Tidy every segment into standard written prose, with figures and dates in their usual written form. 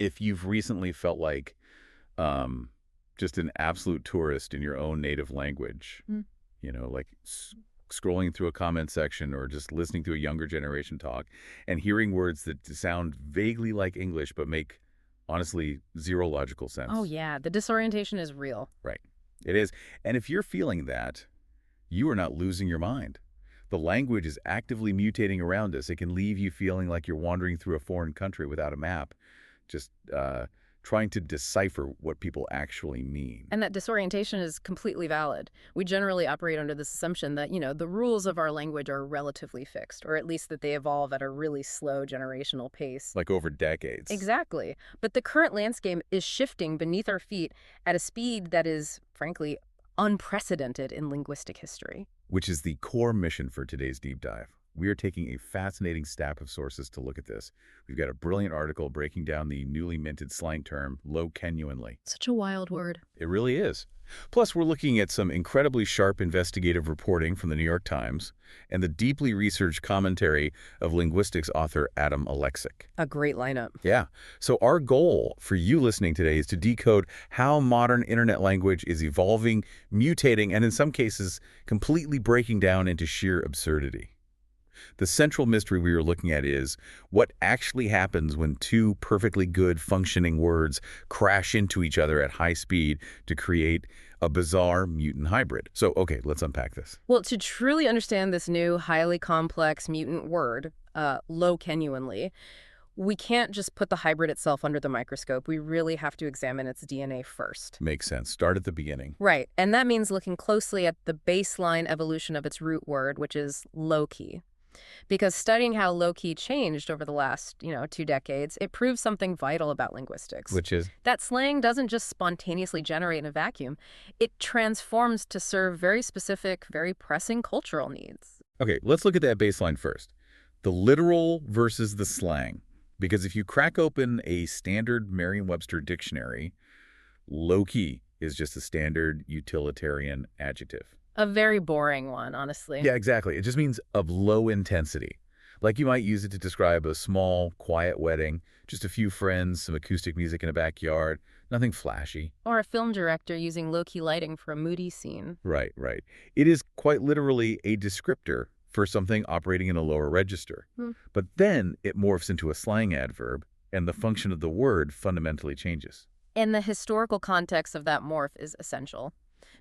if you've recently felt like um, just an absolute tourist in your own native language, Mm. like scrolling through a comment section or just listening to a younger generation talk and hearing words that sound vaguely like English but make, honestly, zero logical sense. Oh, yeah. The disorientation is real. Right. It is. And if you're feeling that, you are not losing your mind. The language is actively mutating around us. It can leave you feeling like you're wandering through a foreign country without a map, just trying to decipher what people actually mean. And that disorientation is completely valid. We generally operate under this assumption that, the rules of our language are relatively fixed, or at least that they evolve at a really slow generational pace. Like over decades. Exactly. But the current landscape is shifting beneath our feet at a speed that is, frankly, unprecedented in linguistic history. Which is the core mission for today's deep dive. We are taking a fascinating stack of sources to look at this. We've got a brilliant article breaking down the newly minted slang term, low-genuinely. Such a wild word. It really is. Plus, we're looking at some incredibly sharp investigative reporting from the New York Times and the deeply researched commentary of linguistics author Adam Alexic. A great lineup. Yeah. So our goal for you listening today is to decode how modern internet language is evolving, mutating, and in some cases, completely breaking down into sheer absurdity. The central mystery we are looking at is what actually happens when two perfectly good functioning words crash into each other at high speed to create a bizarre mutant hybrid. So, okay, let's unpack this. Well, to truly understand this new, highly complex mutant word, low-genuinely, we can't just put the hybrid itself under the microscope. We really have to examine its DNA first. Makes sense. Start at the beginning. Right, and that means looking closely at the baseline evolution of its root word, which is low-key. Because studying how low-key changed over the last, 2 decades, it proves something vital about linguistics. Which is? That slang doesn't just spontaneously generate in a vacuum. It transforms to serve very specific, very pressing cultural needs. Okay, let's look at that baseline first. The literal versus the slang. Because if you crack open a standard Merriam-Webster dictionary, low-key is just a standard utilitarian adjective. A very boring one, honestly. Yeah, exactly. It just means of low intensity. Like you might use it to describe a small, quiet wedding, just a few friends, some acoustic music in a backyard, nothing flashy. Or a film director using low-key lighting for a moody scene. Right, right. It is quite literally a descriptor for something operating in a lower register. But then it morphs into a slang adverb, and the function of the word fundamentally changes. And the historical context of that morph is essential.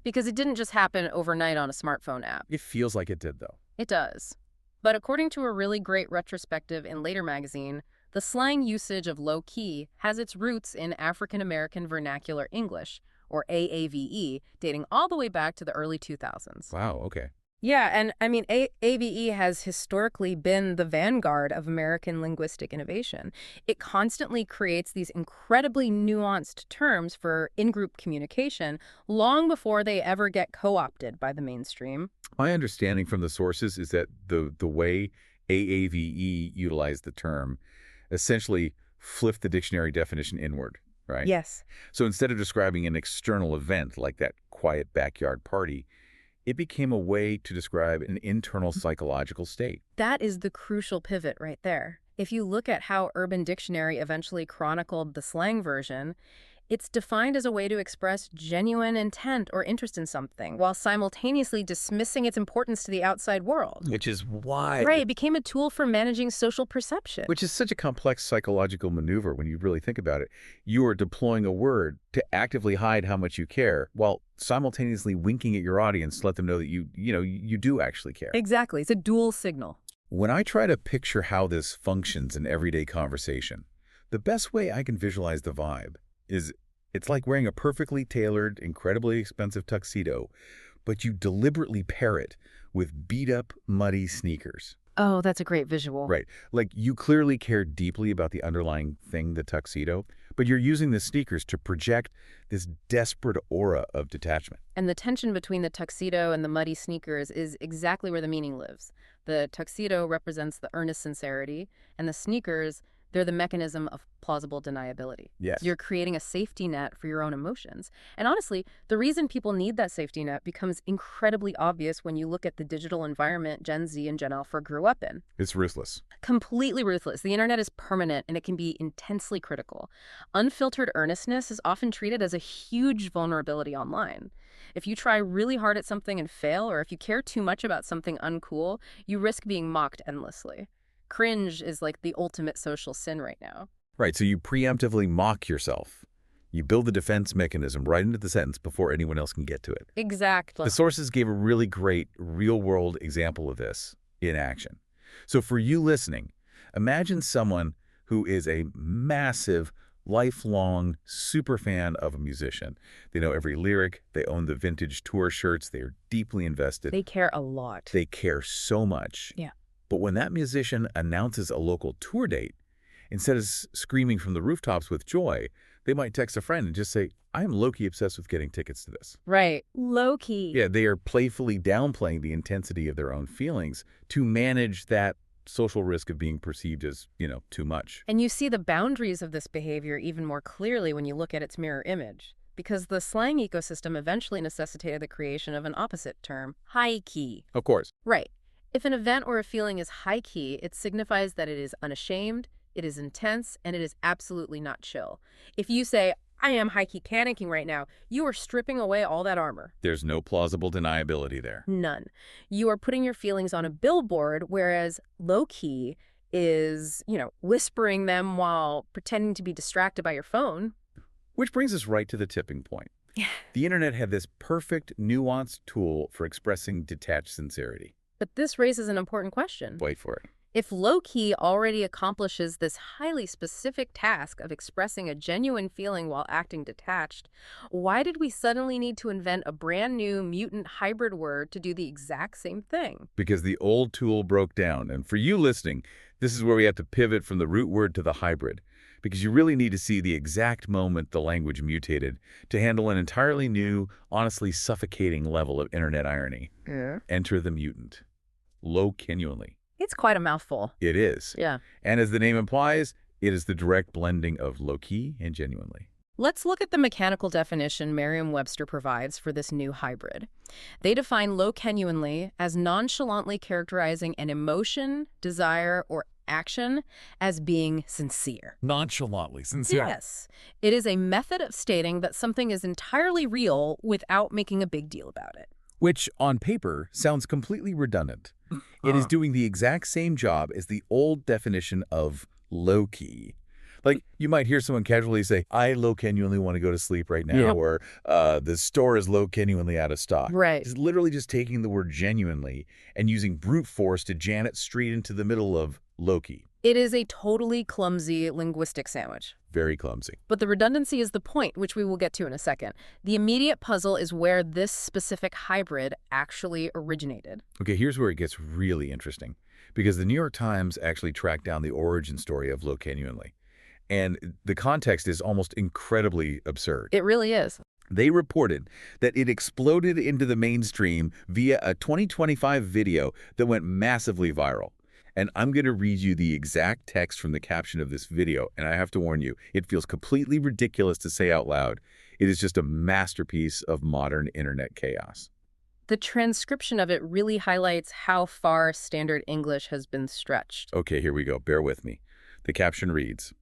Because it didn't just happen overnight on a smartphone app. It feels like it did, though. It does. But according to a really great retrospective in Later magazine, the slang usage of low-key has its roots in African American Vernacular English, or AAVE, dating all the way back to the early 2000s. Wow, okay. Yeah, and I mean, AVE has historically been the vanguard of American linguistic innovation. It constantly creates these incredibly nuanced terms for in-group communication long before they ever get co-opted by the mainstream. My understanding from the sources is that the way AAVE utilized the term essentially flipped the dictionary definition inward, right? Yes. So instead of describing an external event like that quiet backyard party, it became a way to describe an internal psychological state. That is the crucial pivot right there. If you look at how Urban Dictionary eventually chronicled the slang version, it's defined as a way to express genuine intent or interest in something, while simultaneously dismissing its importance to the outside world. Which is why... Right, it became a tool for managing social perception. Which is such a complex psychological maneuver when you really think about it. You are deploying a word to actively hide how much you care, while simultaneously winking at your audience to let them know that you do actually care. Exactly. It's a dual signal. When I try to picture how this functions in everyday conversation, the best way I can visualize the vibe is it's like wearing a perfectly tailored, incredibly expensive tuxedo, but you deliberately pair it with beat-up, muddy sneakers. Oh, that's a great visual. Right. Like you clearly care deeply about the underlying thing, the tuxedo, but you're using the sneakers to project this desperate aura of detachment. And the tension between the tuxedo and the muddy sneakers is exactly where the meaning lives. The tuxedo represents the earnest sincerity, and the sneakers They're the mechanism of plausible deniability. Yes. You're creating a safety net for your own emotions. And honestly, the reason people need that safety net becomes incredibly obvious when you look at the digital environment Gen Z and Gen Alpha grew up in. It's ruthless. Completely ruthless. The internet is permanent and it can be intensely critical. Unfiltered earnestness is often treated as a huge vulnerability online. If you try really hard at something and fail, or if you care too much about something uncool, you risk being mocked endlessly. Cringe is like the ultimate social sin right now. Right, so you preemptively mock yourself. You build the defense mechanism right into the sentence before anyone else can get to it. Exactly. The sources gave a really great real-world example of this in action. So for you listening, imagine someone who is a massive, lifelong super fan of a musician. They know every lyric. They own the vintage tour shirts. They are deeply invested. They care a lot. They care so much. Yeah. But when that musician announces a local tour date, instead of screaming from the rooftops with joy, they might text a friend and just say, I am low-key obsessed with getting tickets to this. Right. Low-key. Yeah, they are playfully downplaying the intensity of their own feelings to manage that social risk of being perceived as, too much. And you see the boundaries of this behavior even more clearly when you look at its mirror image. Because the slang ecosystem eventually necessitated the creation of an opposite term, high-key. Of course. Right. If an event or a feeling is high-key, it signifies that it is unashamed, it is intense, and it is absolutely not chill. If you say, I am high-key panicking right now, you are stripping away all that armor. There's no plausible deniability there. None. You are putting your feelings on a billboard, whereas low-key is, whispering them while pretending to be distracted by your phone. Which brings us right to the tipping point. Yeah. The internet had this perfect, nuanced tool for expressing detached sincerity. But this raises an important question. Wait for it. If low-key already accomplishes this highly specific task of expressing a genuine feeling while acting detached, why did we suddenly need to invent a brand new mutant hybrid word to do the exact same thing? Because the old tool broke down. And for you listening, this is where we have to pivot from the root word to the hybrid. Because you really need to see the exact moment the language mutated to handle an entirely new, honestly suffocating level of internet irony. Yeah. Enter the mutant. Low-genuinely. It's quite a mouthful. It is. Yeah. And as the name implies, it is the direct blending of low-key and genuinely. Let's look at the mechanical definition Merriam-Webster provides for this new hybrid. They define low-genuinely as nonchalantly characterizing an emotion, desire, or action as being sincere. Nonchalantly sincere. Yes. It is a method of stating that something is entirely real without making a big deal about it. Which, on paper, sounds completely redundant. It is doing the exact same job as the old definition of low-key. Like, you might hear someone casually say, I low-genuinely want to go to sleep right now, or the store is low-genuinely out of stock. Right. It's literally just taking the word genuinely and using brute force to jam it straight into the middle of low-key. It is a totally clumsy linguistic sandwich. Very clumsy. But the redundancy is the point, which we will get to in a second. The immediate puzzle is where this specific hybrid actually originated. Okay, here's where it gets really interesting. Because the New York Times actually tracked down the origin story of low-genuinely. And the context is almost incredibly absurd. It really is. They reported that it exploded into the mainstream via a 2025 video that went massively viral. And I'm going to read you the exact text from the caption of this video, and I have to warn you, it feels completely ridiculous to say out loud. It is just a masterpiece of modern internet chaos. The transcription of it really highlights how far standard English has been stretched. Okay, here we go. Bear with me. The caption reads,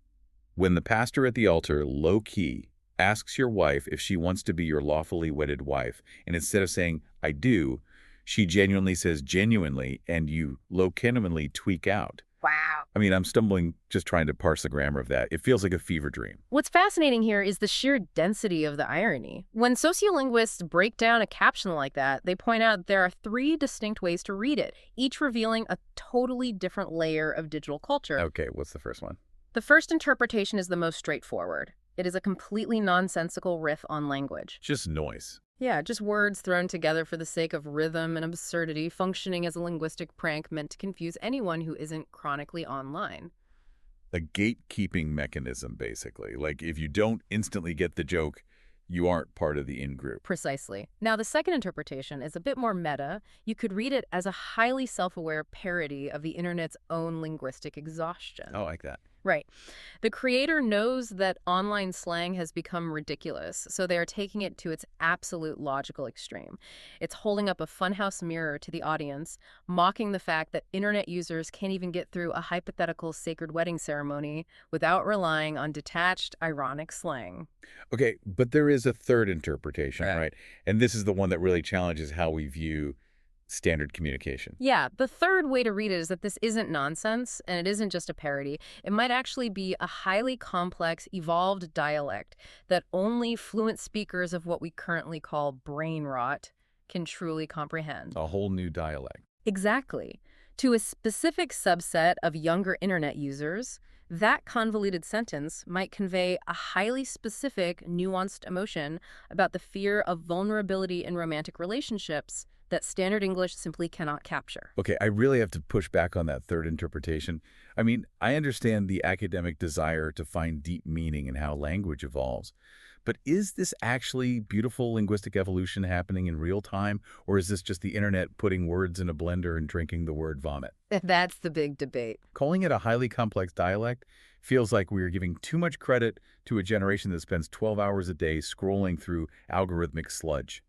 when the pastor at the altar, low-key, asks your wife if she wants to be your lawfully wedded wife, and instead of saying, I do, she genuinely says genuinely, and you low-genuinely tweak out. Wow. I mean, I'm stumbling just trying to parse the grammar of that. It feels like a fever dream. What's fascinating here is the sheer density of the irony. When sociolinguists break down a caption like that, they point out there are 3 distinct ways to read it, each revealing a totally different layer of digital culture. Okay, what's the first one? The first interpretation is the most straightforward. It is a completely nonsensical riff on language. Just noise. Yeah, just words thrown together for the sake of rhythm and absurdity, functioning as a linguistic prank meant to confuse anyone who isn't chronically online. A gatekeeping mechanism, basically. Like, if you don't instantly get the joke, you aren't part of the in-group. Precisely. Now, the second interpretation is a bit more meta. You could read it as a highly self-aware parody of the internet's own linguistic exhaustion. I like that. Right. The creator knows that online slang has become ridiculous, so they are taking it to its absolute logical extreme. It's holding up a funhouse mirror to the audience, mocking the fact that internet users can't even get through a hypothetical sacred wedding ceremony without relying on detached, ironic slang. Okay, but there is a third interpretation, Yeah. right? And this is the one that really challenges how we view standard communication. Yeah, the third way to read it is that this isn't nonsense, and it isn't just a parody. It might actually be a highly complex, evolved dialect that only fluent speakers of what we currently call brain rot can truly comprehend. A whole new dialect. Exactly. To a specific subset of younger internet users, that convoluted sentence might convey a highly specific, nuanced emotion about the fear of vulnerability in romantic relationships that standard English simply cannot capture. Okay, I really have to push back on that third interpretation. I mean, I understand the academic desire to find deep meaning in how language evolves. But is this actually beautiful linguistic evolution happening in real time, or is this just the internet putting words in a blender and drinking the word vomit? That's the big debate. Calling it a highly complex dialect feels like we are giving too much credit to a generation that spends 12 hours a day scrolling through algorithmic sludge.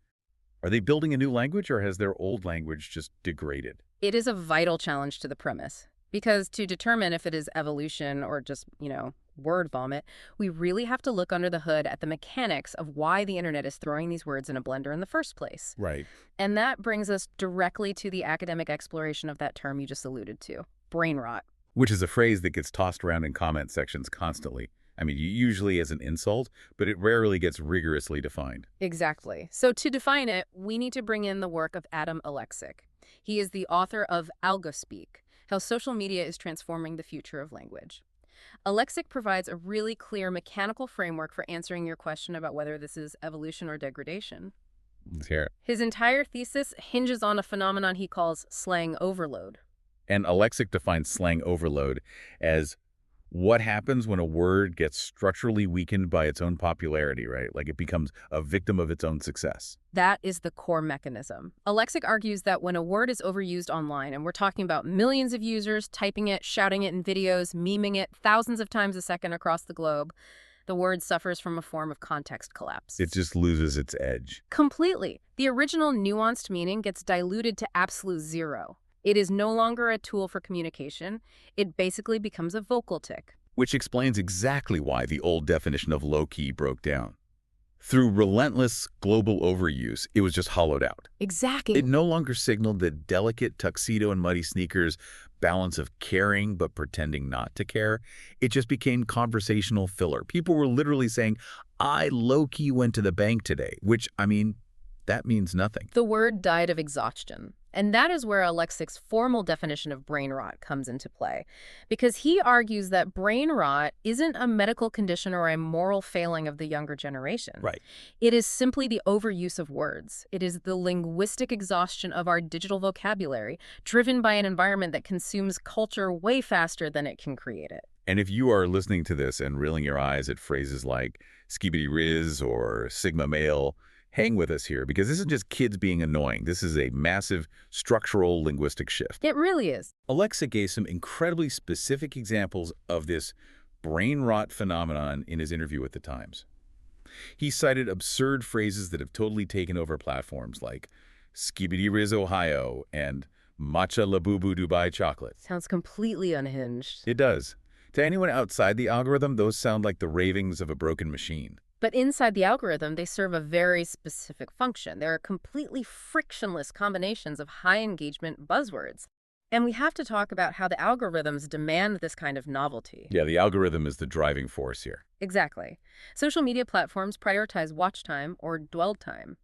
Are they building a new language, or has their old language just degraded? It is a vital challenge to the premise, because to determine if it is evolution or just, word vomit, we really have to look under the hood at the mechanics of why the internet is throwing these words in a blender in the first place. Right. And that brings us directly to the academic exploration of that term you just alluded to, brain rot. Which is a phrase that gets tossed around in comment sections constantly. I mean, usually as an insult, but it rarely gets rigorously defined. Exactly. So to define it, we need to bring in the work of Adam Alexic. He is the author of Algospeak, How Social Media is Transforming the Future of Language. Alexic provides a really clear mechanical framework for answering your question about whether this is evolution or degradation. Let's hear it. His entire thesis hinges on a phenomenon he calls slang overload. And Alexic defines slang overload as what happens when a word gets structurally weakened by its own popularity, right? Like it becomes a victim of its own success. That is the core mechanism. Alexic argues that when a word is overused online, and we're talking about millions of users typing it, shouting it in videos, memeing it thousands of times a second across the globe, the word suffers from a form of context collapse. It just loses its edge. Completely. The original nuanced meaning gets diluted to absolute zero. It is no longer a tool for communication. It basically becomes a vocal tick. Which explains exactly why the old definition of low-key broke down. Through relentless global overuse, it was just hollowed out. Exactly. It no longer signaled the delicate tuxedo and muddy sneakers balance of caring but pretending not to care. It just became conversational filler. People were literally saying, I low-key went to the bank today, which, I mean, that means nothing. The word died of exhaustion. And that is where Alexic's formal definition of brain rot comes into play, because he argues that brain rot isn't a medical condition or a moral failing of the younger generation. Right. It is simply the overuse of words. It is the linguistic exhaustion of our digital vocabulary, driven by an environment that consumes culture way faster than it can create it. And if you are listening to this and reeling your eyes at phrases like skibidi riz or sigma male, hang with us here, because this isn't just kids being annoying. This is a massive structural linguistic shift. It really is. Alexic gave some incredibly specific examples of this brain rot phenomenon in his interview with The Times. He cited absurd phrases that have totally taken over platforms like skibidi riz Ohio and matcha labubu Dubai chocolate. Sounds completely unhinged. It does. To anyone outside the algorithm, those sound like the ravings of a broken machine. But inside the algorithm, they serve a very specific function. There are completely frictionless combinations of high engagement buzzwords. And we have to talk about how the algorithms demand this kind of novelty. Yeah, the algorithm is the driving force here. Exactly. Social media platforms prioritize watch time or dwell time.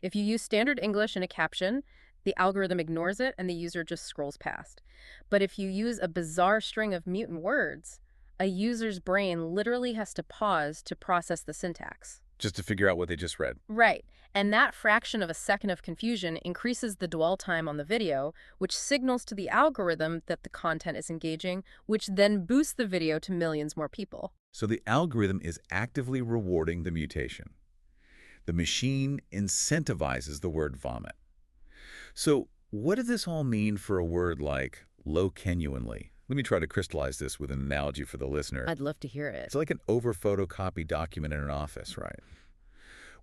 If you use standard English in a caption, the algorithm ignores it and the user just scrolls past. But if you use a bizarre string of mutant words, a user's brain literally has to pause to process the syntax. Just to figure out what they just read. Right. And that fraction of a second of confusion increases the dwell time on the video, which signals to the algorithm that the content is engaging, which then boosts the video to millions more people. So the algorithm is actively rewarding the mutation. The machine incentivizes the word vomit. So what does this all mean for a word like low-genuinely? Let me try to crystallize this with an analogy for the listener. I'd love to hear it. It's like an over-photocopied document in an office, right?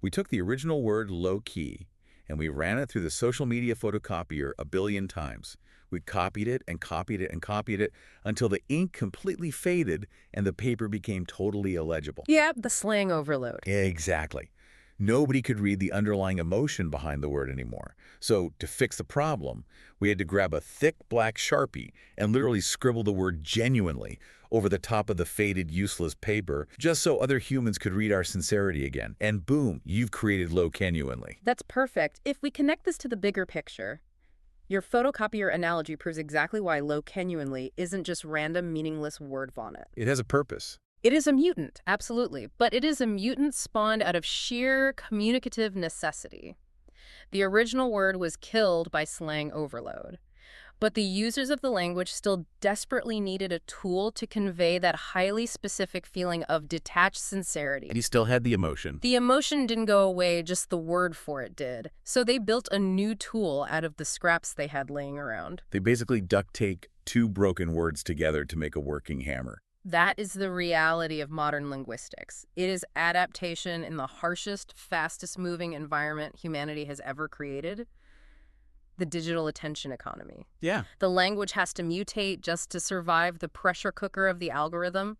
We took the original word low-key, and we ran it through the social media photocopier a billion times. We copied it and copied it and copied it until the ink completely faded and the paper became totally illegible. Yeah, the slang overload. Exactly. Nobody could read the underlying emotion behind the word anymore. So to fix the problem, we had to grab a thick black Sharpie and literally scribble the word genuinely over the top of the faded, useless paper, just so other humans could read our sincerity again. And boom, you've created low genuinely. That's perfect. If we connect this to the bigger picture, your photocopier analogy proves exactly why low genuinely isn't just random, meaningless word vomit. It has a purpose. It is a mutant, absolutely, but it is a mutant spawned out of sheer communicative necessity. The original word was killed by slang overload, but the users of the language still desperately needed a tool to convey that highly specific feeling of detached sincerity. And he still had the emotion. The emotion didn't go away, just the word for it did. So they built a new tool out of the scraps they had laying around. They basically duct taped two broken words together to make a working hammer. That is the reality of modern linguistics. It is adaptation in the harshest, fastest-moving environment humanity has ever created. The digital attention economy. Yeah. The language has to mutate just to survive the pressure cooker of the algorithm.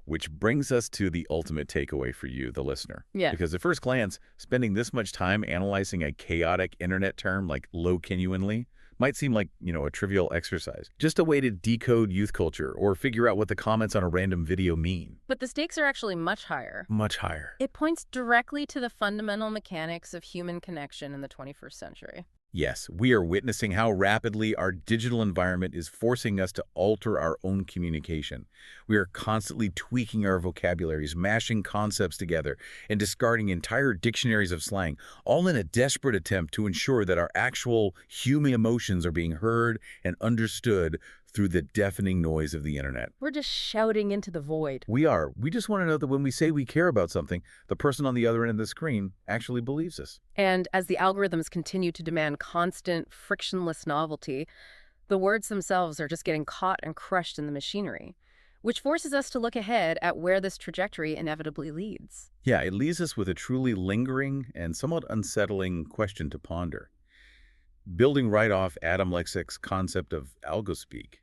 Which brings us to the ultimate takeaway for you, the listener. Yeah. Because at first glance, spending this much time analyzing a chaotic internet term like low genuinely might seem like, a trivial exercise. Just a way to decode youth culture or figure out what the comments on a random video mean. But the stakes are actually much higher. Much higher. It points directly to the fundamental mechanics of human connection in the 21st century. Yes, we are witnessing how rapidly our digital environment is forcing us to alter our own communication. We are constantly tweaking our vocabularies, mashing concepts together, and discarding entire dictionaries of slang, all in a desperate attempt to ensure that our actual human emotions are being heard and understood through the deafening noise of the internet. We're just shouting into the void. We are. We just want to know that when we say we care about something, the person on the other end of the screen actually believes us. And as the algorithms continue to demand constant, frictionless novelty, the words themselves are just getting caught and crushed in the machinery, which forces us to look ahead at where this trajectory inevitably leads. Yeah, it leaves us with a truly lingering and somewhat unsettling question to ponder. Building right off Adam Lexek's concept of algospeak,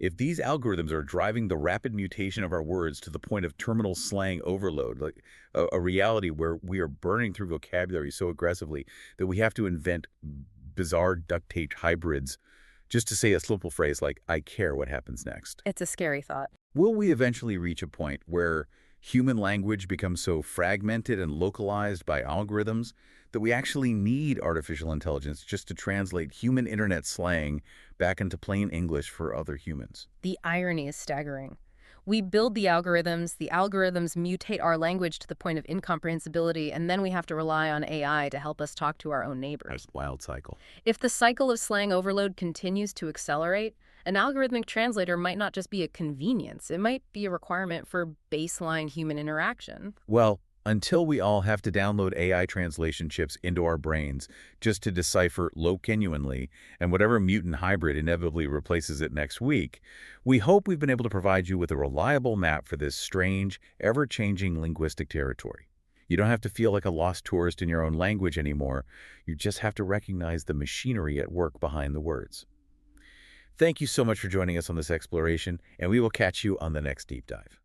if these algorithms are driving the rapid mutation of our words to the point of terminal slang overload, like a reality where we are burning through vocabulary so aggressively that we have to invent bizarre duct-taped hybrids just to say a simple phrase like, I care what happens next. It's a scary thought. Will we eventually reach a point where human language becomes so fragmented and localized by algorithms that we actually need artificial intelligence just to translate human internet slang back into plain English for other humans? The irony is staggering. We build the algorithms mutate our language to the point of incomprehensibility, and then we have to rely on AI to help us talk to our own neighbors. That's a wild cycle. If the cycle of slang overload continues to accelerate, an algorithmic translator might not just be a convenience. It might be a requirement for baseline human interaction. Well, until we all have to download AI translation chips into our brains just to decipher low genuinely and whatever mutant hybrid inevitably replaces it next week, we hope we've been able to provide you with a reliable map for this strange, ever-changing linguistic territory. You don't have to feel like a lost tourist in your own language anymore. You just have to recognize the machinery at work behind the words. Thank you so much for joining us on this exploration, and we will catch you on the next deep dive.